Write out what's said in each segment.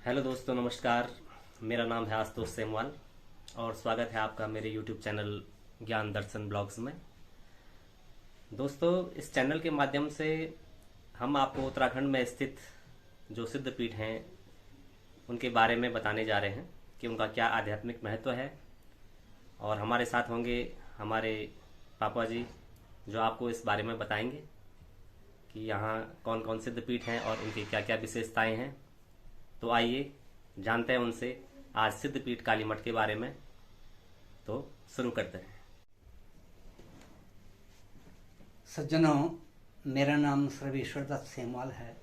Hello दोस्तों, नमस्कार। मेरा नाम है आशुतोष सेमवाल और स्वागत है आपका मेरे यूट्यूब चैनल ज्ञान दर्शन ब्लॉग्स में। दोस्तों, इस चैनल के माध्यम से हम आपको उत्तराखंड में स्थित जो सिद्ध पीठ हैं उनके बारे में बताने जा रहे हैं कि उनका क्या आध्यात्मिक महत्व है। और हमारे साथ होंगे हमारे पापा जी, जो आपको इस बारे में बताएंगे कि यहाँ कौन कौन सिद्ध पीठ हैं और उनकी क्या क्या विशेषताएं हैं। तो आइए जानते हैं उनसे आज सिद्ध पीठ काली मठ के बारे में। तो शुरू करते हैं। सज्जनों, मेरा नाम सर्वेश्वर दत्त सेमवाल है।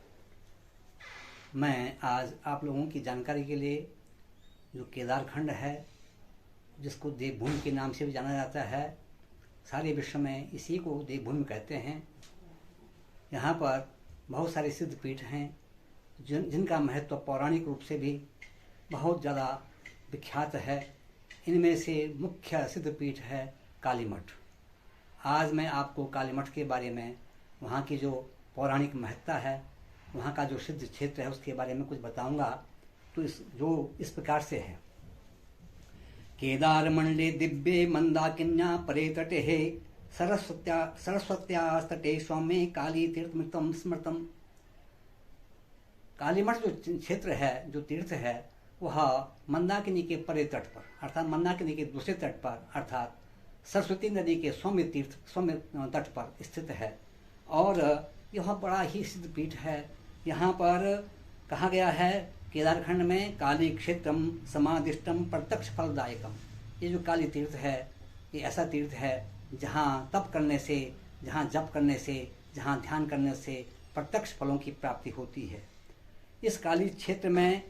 मैं आज आप लोगों की जानकारी के लिए जो केदारखंड है, जिसको देवभूमि के नाम से भी जाना जाता है, सारे विश्व में इसी को देवभूमि कहते हैं। यहाँ पर बहुत सारे सिद्ध पीठ हैं जिनका महत्व पौराणिक रूप से भी बहुत ज़्यादा विख्यात है। इनमें से मुख्य सिद्ध पीठ है काली मठ। आज मैं आपको काली मठ के बारे में, वहाँ की जो पौराणिक महत्ता है, वहाँ का जो सिद्ध क्षेत्र है, उसके बारे में कुछ बताऊंगा। तो इस प्रकार से है। केदार मंडले दिव्ये मंदाकिन्या परे तटे हे सरस्वत्या तटे सौम्ये काली तीर्थमितम स्मृतम। काली मठ जो क्षेत्र है, जो तीर्थ है, वह मंदाकिनी के परे तट पर, अर्थात मंदाकिनी के दूसरे तट पर, अर्थात सरस्वती नदी के सौम्य तट पर स्थित है। और यह बड़ा ही सिद्ध पीठ है। यहाँ पर कहा गया है केदारखंड में काली क्षेत्रम समादिष्टम प्रत्यक्ष फलदायकम। ये जो काली तीर्थ है, ये ऐसा तीर्थ है जहाँ तप करने से, जहाँ जप करने से, जहाँ ध्यान करने से प्रत्यक्ष फलों की प्राप्ति होती है। इस काली क्षेत्र में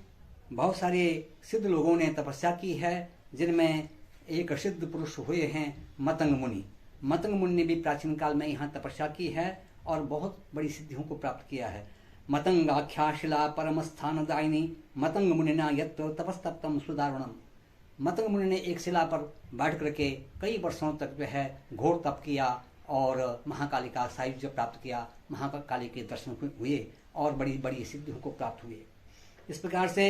बहुत सारे सिद्ध लोगों ने तपस्या की है, जिनमें एक सिद्ध पुरुष हुए हैं मतंग मुनि। मतंग मुनि ने भी प्राचीन काल में यहाँ तपस्या की है और बहुत बड़ी सिद्धियों को प्राप्त किया है। मतंगाख्या शिला परम स्थान दायिनी मतंग मुनिना यत्र तपस्तप्तम सुदारुणम। मतंग मुनि ने एक शिला पर बैठ करके कई वर्षों तक जो है घोर तप किया और महाकाली का साहित्य प्राप्त किया। महाकाली के दर्शन हुए और बड़ी बड़ी सिद्धियों को प्राप्त हुए। इस प्रकार से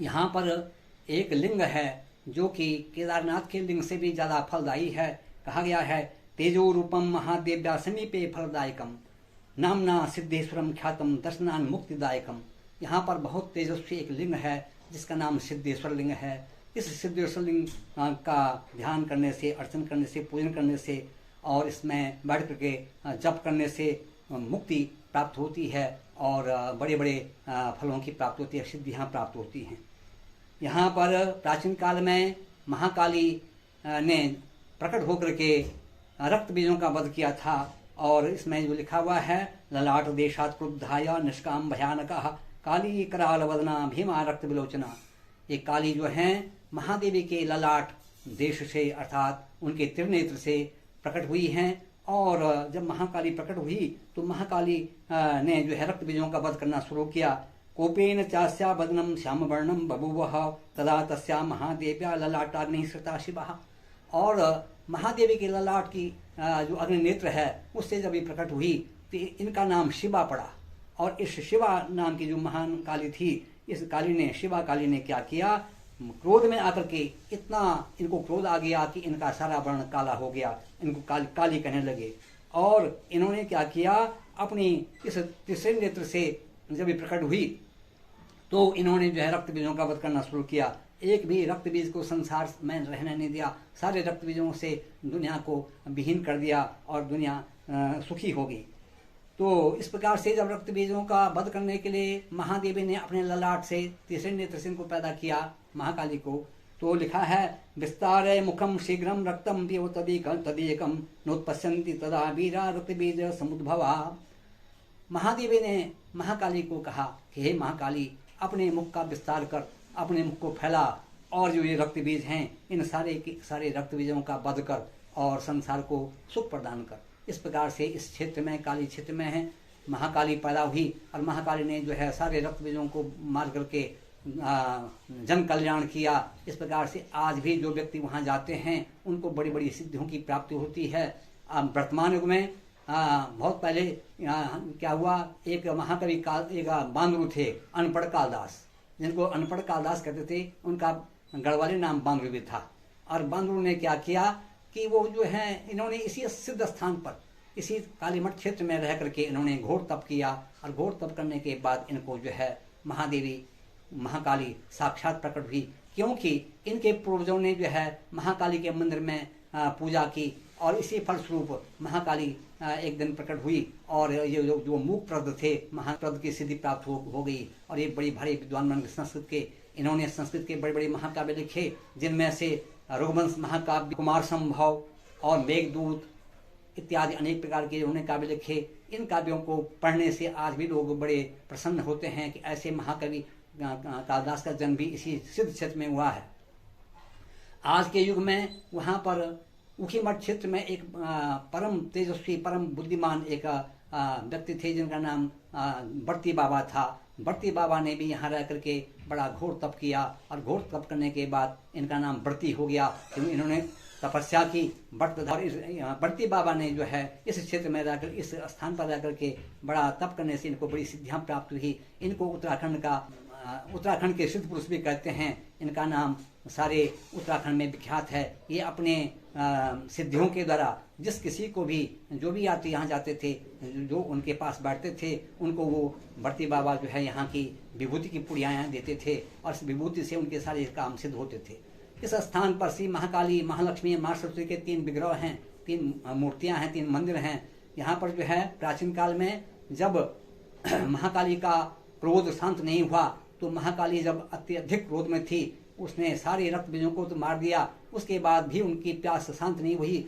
यहाँ पर एक लिंग है जो कि केदारनाथ के लिंग से भी ज़्यादा फलदायी है। कहा गया है तेजो रूपम महादेव्या समीपे फलदायकम नामना सिद्धेश्वरम ख्यातम दर्शनान मुक्तिदायकम। यहाँ पर बहुत तेजस्वी एक लिंग है जिसका नाम सिद्धेश्वर लिंग है। इस सिद्धेश्वर लिंग का ध्यान करने से, अर्चन करने से, पूजन करने से और इसमें बैठ करके जप करने से मुक्ति प्राप्त होती है और बड़े बड़े फलों की प्राप्ति होती है, सिद्धियाँ प्राप्त होती हैं। यहाँ पर प्राचीन काल में महाकाली ने प्रकट होकर के रक्त बीजों का वध किया था। और इसमें जो लिखा हुआ है ललाट देशात क्रुद्धाय निष्काम भयानकः काली कराल वदना भीमा रक्त विलोचना। ये काली जो हैं महादेवी के ललाट देश से, अर्थात उनके त्रिनेत्र से प्रकट हुई हैं। और जब महाकाली प्रकट हुई तो महाकाली ने जो है रक्त बीजों का वध करना शुरू किया। कोपेन चास्या बदनम श्याम वर्णम बभूवः तदा तस्या महादेव्या ललाटाग्नि श्रिता शिवा। और महादेवी के ललाट की जो अग्नि नेत्र है उससे जब ये प्रकट हुई तो इनका नाम शिवा पड़ा। और इस शिवा नाम की जो महान काली थी, इस काली ने, शिवा काली ने क्या किया, क्रोध में आकर के इतना इनको क्रोध आ गया कि इनका सारा वर्ण काला हो गया। इनको काली कहने लगे। और इन्होंने क्या किया, अपनी इस तीसरे नेत्र से जब ये प्रकट हुई तो इन्होंने जो है रक्त बीजों का वध करना शुरू किया। एक भी रक्त बीज को संसार में रहने नहीं दिया। सारे रक्त बीजों से दुनिया को विहीन कर दिया और दुनिया सुखी हो गई। तो इस प्रकार से जब रक्त बीजों का वध करने के लिए महादेवी ने अपने ललाट से, तीसरे नेत्र से इनको पैदा किया, महाकाली को, तो लिखा है विस्तारे मुखम शीघ्रम रक्तम पियो तदीकम नोत्पश्यन्ति तदा वीरा रक्त बीज समुद्भवा। महादेवी ने महाकाली को कहा कि हे महाकाली, अपने मुख का विस्तार कर, अपने मुख को फैला और जो ये रक्त बीज हैं इन सारे के सारे रक्त बीजों का वध कर और संसार को सुख प्रदान कर। इस प्रकार से इस क्षेत्र में, काली क्षेत्र में है, महाकाली पैदा हुई और महाकाली ने जो है सारे रक्त बीजों को मार करके जन कल्याण किया। इस प्रकार से आज भी जो व्यक्ति वहाँ जाते हैं उनको बड़ी बड़ी सिद्धियों की प्राप्ति होती है। वर्तमान युग में बहुत पहले क्या हुआ, एक महाकवि एक बांदरू थे, अनपढ़ कालिदास। जिनको अनपढ़ कालिदास कहते थे, उनका गढ़वाली नाम बांदरू भी था। और बांदरू ने क्या किया कि वो जो है इन्होंने इसी सिद्ध स्थान पर, इसी कालीमठ क्षेत्र में रह करके इन्होंने घोर तप किया। और घोर तप करने के बाद इनको जो है महादेवी महाकाली साक्षात प्रकट हुई, क्योंकि इनके पूर्वजों ने जो है महाकाली के मंदिर में पूजा की और इसी फलस्वरूप महाकाली एक दिन प्रकट हुई। और ये जो मूक प्रद थे, महाप्रद की सिद्धि प्राप्त हो गई। और ये बड़ी भारी विद्वान बन गए संस्कृत के। इन्होंने संस्कृत के बड़े बड़े महाकाव्य लिखे, जिनमें से रघुवंश महाकाव्य, कुमार संभव और मेघदूत इत्यादि अनेक प्रकार के उन्होंने काव्य लिखे। इन काव्यों को पढ़ने से आज भी लोग बड़े प्रसन्न होते हैं कि ऐसे महाकवि कालिदास का जन्म भी इसी सिद्ध क्षेत्र में हुआ है। आज के युग में वहाँ पर ऊखीमठ क्षेत्र में एक परम तेजस्वी, परम बुद्धिमान एक व्यक्ति थे, जिनका नाम बढ़ती बाबा था। बढ़ती बाबा ने भी यहाँ रह करके बड़ा घोर तप किया। और घोर तप करने के बाद इनका नाम बढ़ती हो गया, क्योंकि इन्होंने तपस्या की। बढ़ती बाबा ने जो है इस क्षेत्र में रहकर, इस स्थान पर रहकर के बड़ा तप करने से इनको बड़ी सिद्धियां प्राप्त हुई। इनको उत्तराखंड के सिद्ध पुरुष भी कहते हैं। इनका नाम सारे उत्तराखंड में विख्यात है। ये अपने सिद्धियों के द्वारा जिस किसी को भी, जो भी यात्री यहाँ जाते थे, जो उनके पास बैठते थे, उनको वो बढ़ती बाबा जो है यहाँ की विभूति की पुड़ियाँ देते थे और इस विभूति से उनके सारे काम सिद्ध होते थे। इस स्थान पर श्री महाकाली, महालक्ष्मी, माँ सरस्वती के 3 विग्रह हैं, 3 मूर्तियां हैं, 3 मंदिर हैं। यहाँ पर जो है प्राचीन काल में जब महाकाली का क्रोध शांत नहीं हुआ, तो महाकाली जब अत्यधिक क्रोध में थी, उसने सारे रक्त बीजों को तो मार दिया। उसके बाद भी उनकी प्यास शांत नहीं हुई,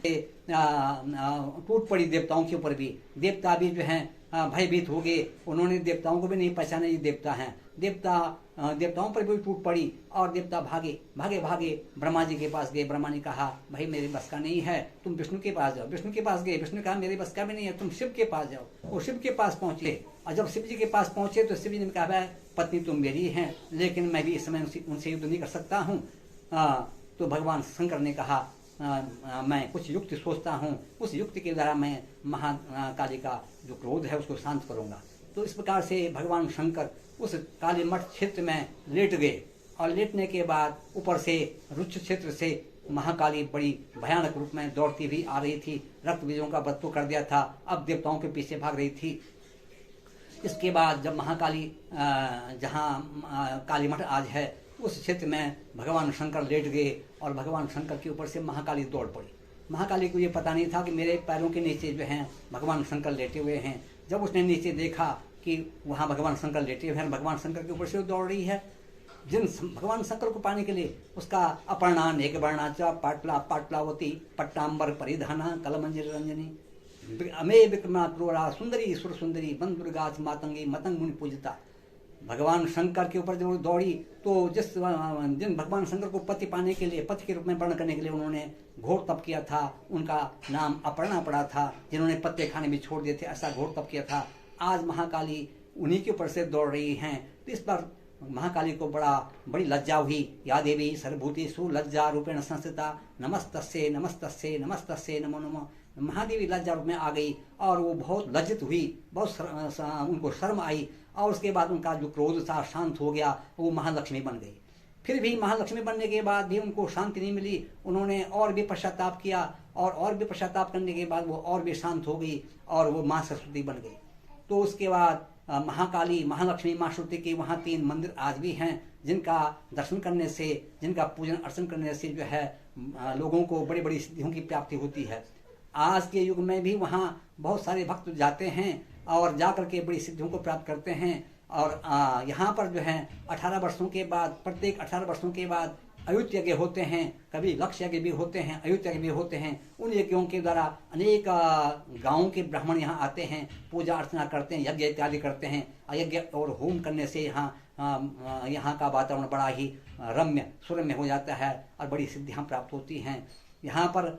टूट पड़ी देवताओं के ऊपर भी। देवता भी जो हैं भयभीत हो गए। उन्होंने देवताओं को भी नहीं पहचाना ये देवता हैं। देवताओं पर भी टूट पड़ी और देवता भागे ब्रह्मा जी के पास गए। ब्रह्मा ने कहा, भाई मेरे बस का नहीं है, तुम विष्णु के पास जाओ। विष्णु के पास गए। विष्णु ने कहा, मेरे बस का भी नहीं है, तुम शिव के पास जाओ। वो शिव के पास पहुंचे और जब शिव जी के पास पहुंचे तो शिव जी ने कहा, पत्नी तुम मेरी हैं, लेकिन मैं भी इस समय उनसे युद्ध नहीं कर सकता हूँ। तो भगवान शंकर ने कहा, मैं कुछ युक्ति सोचता हूँ, उस युक्ति के द्वारा मैं महाकाली का जो क्रोध है उसको शांत करूंगा। तो इस प्रकार से भगवान शंकर उस कालीमठ क्षेत्र में लेट गए। और लेटने के बाद ऊपर से रुच्च क्षेत्र से महाकाली बड़ी भयानक रूप में दौड़ती हुई आ रही थी। रक्त बीजों का वध तो कर दिया था, अब देवताओं के पीछे भाग रही थी। इसके बाद जब महाकाली जहाँ कालीमठ आज है, उस क्षेत्र में भगवान शंकर लेट गए और भगवान शंकर के ऊपर से महाकाली दौड़ पड़ी। महाकाली को ये पता नहीं था कि मेरे पैरों के नीचे जो हैं भगवान शंकर लेटे हुए हैं। जब उसने नीचे देखा कि वहाँ भगवान शंकर लेटे हुए हैं, भगवान शंकर के ऊपर से दौड़ रही है। जिन भगवान शंकर को पाने के लिए उसका अपर्णा नेक वर्णाचा पाटला पाटलावती पट्टाम्बर परिधाना कलमंजरी रंजनी अमे विक्रमा क्रोरा सुंदरी सुर सुंदरी बंदुर्गाच मातंगी मतंग मुनि पूजिता। भगवान शंकर के ऊपर जब दौड़ी तो जिन भगवान शंकर को पति पाने के लिए, पति के रूप में वर्ण करने के लिए उन्होंने घोर तप किया था, उनका नाम अपर्णा पड़ा था। जिन्होंने पत्ते खाने भी छोड़ दिए थे, ऐसा घोर तप किया था। आज महाकाली उन्हीं के ऊपर से दौड़ रही हैं। तो इस पर महाकाली को बड़ी लज्जा हुई। या देवी सर्वभूतेषु लज्जा रूपेण संस्थिता नमस्तस्ये नमस्तस्ये नमस्तस्ये नमो नमः। महादेवी लज्जा रूप में आ गई और वो बहुत लज्जित हुई, बहुत उनको शर्म आई। और उसके बाद उनका जो क्रोध था शांत हो गया, वो महालक्ष्मी बन गई। फिर भी महालक्ष्मी बनने के बाद भी उनको शांति नहीं मिली। उन्होंने और भी पश्चाताप किया और भी पश्चाताप करने के बाद वो और भी शांत हो गई और वो माँ सरस्वती बन गई। तो उसके बाद महाकाली, महालक्ष्मी, माँ सरस्वती के वहाँ 3 मंदिर आज भी हैं, जिनका दर्शन करने से, जिनका पूजन अर्चन करने से जो है लोगों को बड़ी बड़ी सिद्धियों की प्राप्ति होती है। आज के युग में भी वहाँ बहुत सारे भक्त जाते हैं और जाकर के बड़ी सिद्धियों को प्राप्त करते हैं। और यहाँ पर जो है 18 वर्षों के बाद, प्रत्येक 18 वर्षों के बाद अयुत यज्ञ होते हैं। कभी लक्ष्य यज्ञ भी होते हैं, अयुत यज्ञ भी होते हैं। उन यज्ञों के द्वारा अनेक गाँव के ब्राह्मण यहाँ आते हैं, पूजा अर्चना करते हैं, यज्ञ इत्यादि करते हैं। यज्ञ और होम करने से यहाँ का वातावरण बड़ा ही रम्य सुरम्य हो जाता है और बड़ी सिद्धियाँ प्राप्त होती हैं। यहाँ पर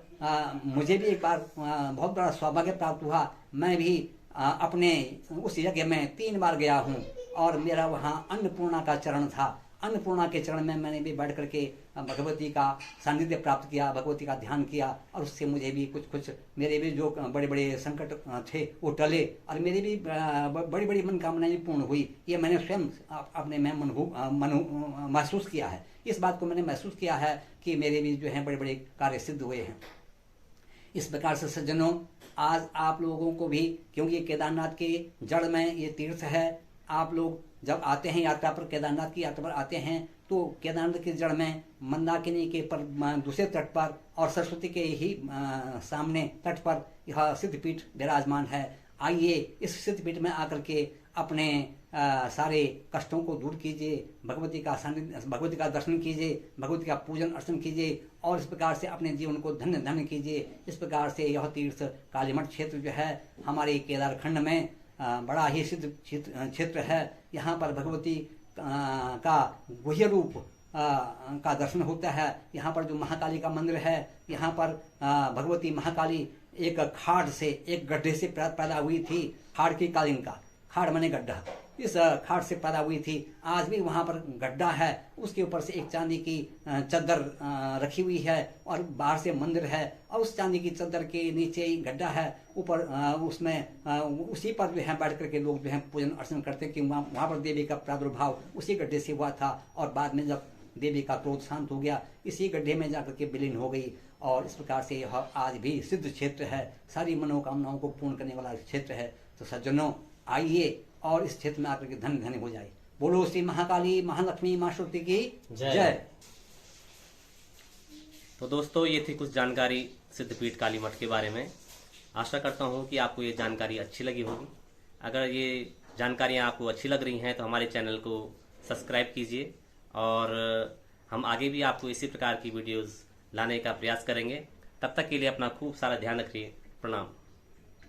मुझे भी एक बार बहुत बड़ा सौभाग्य प्राप्त हुआ। मैं भी अपने उस यज्ञ में 3 बार गया हूँ और मेरा वहाँ अन्नपूर्णा का चरण था। अन्नपूर्णा के चरण में मैंने भी बैठ करके भगवती का सानिध्य प्राप्त किया, भगवती का ध्यान किया, और उससे मुझे भी कुछ मेरे भी जो बड़े बड़े संकट थे वो टले, और मेरी भी बड़ी बड़ी मनोकामनाएं भी पूर्ण हुई। ये मैंने स्वयं अपने में महसूस किया है। इस बात को मैंने महसूस किया है कि मेरे भी जो है बड़े बड़े कार्य सिद्ध हुए हैं। इस प्रकार से सज्जनों, आज आप लोगों को भी, क्योंकि ये केदारनाथ के जड़ में ये तीर्थ है, आप लोग जब आते हैं यात्रा पर, केदारनाथ की यात्रा पर आते हैं, तो केदारनाथ की जड़ में मंदाकिनी के पर दूसरे तट पर और सरस्वती के ही सामने तट पर यह सिद्धपीठ विराजमान है। आइए इस सिद्धपीठ में आकर के अपने सारे कष्टों को दूर कीजिए, भगवती का दर्शन कीजिए, भगवती का पूजन अर्चन कीजिए, और इस प्रकार से अपने जीवन को धन्य धन्य कीजिए। इस प्रकार से यह तीर्थ कालीमठ क्षेत्र जो है हमारे केदारखंड में बड़ा ही सिद्ध क्षेत्र है। यहाँ पर भगवती का गुह्य रूप का दर्शन होता है। यहाँ पर जो महाकाली का मंदिर है, यहाँ पर भगवती महाकाली एक खाड़ से, एक गड्ढे से पैदा हुई थी। खाड़ की कालीन का, खाड़ माने गड्ढा, इस खाड़ से पैदा हुई थी। आज भी वहाँ पर गड्ढा है, उसके ऊपर से एक चांदी की चद्दर रखी हुई है, और बाहर से मंदिर है, और उस चांदी की चद्दर के नीचे ही गड्ढा है, ऊपर उसमें उसी पर जो है बैठ करके लोग जो है पूजन अर्चन करते हैं कि वहाँ पर देवी का प्रादुर्भाव उसी गड्ढे से हुआ था, और बाद में जब देवी का क्रोध शांत हो गया, इसी गड्ढे में जाकर के विलीन हो गई। और इस प्रकार से यह आज भी सिद्ध क्षेत्र है, सारी मनोकामनाओं को पूर्ण करने वाला क्षेत्र है। तो सज्जनों, आइए और इस क्षेत्र में आकर के धन्य धन्य हो जाए। बोलो श्री महाकाली महालक्ष्मी मां श्रुति की जय। तो दोस्तों, ये थी कुछ जानकारी सिद्धपीठ काली मठ के बारे में। आशा करता हूँ कि आपको ये जानकारी अच्छी लगी होगी। अगर ये जानकारियाँ आपको अच्छी लग रही हैं तो हमारे चैनल को सब्सक्राइब कीजिए, और हम आगे भी आपको इसी प्रकार की वीडियोस लाने का प्रयास करेंगे। तब तक के लिए अपना खूब सारा ध्यान रखिए। प्रणाम।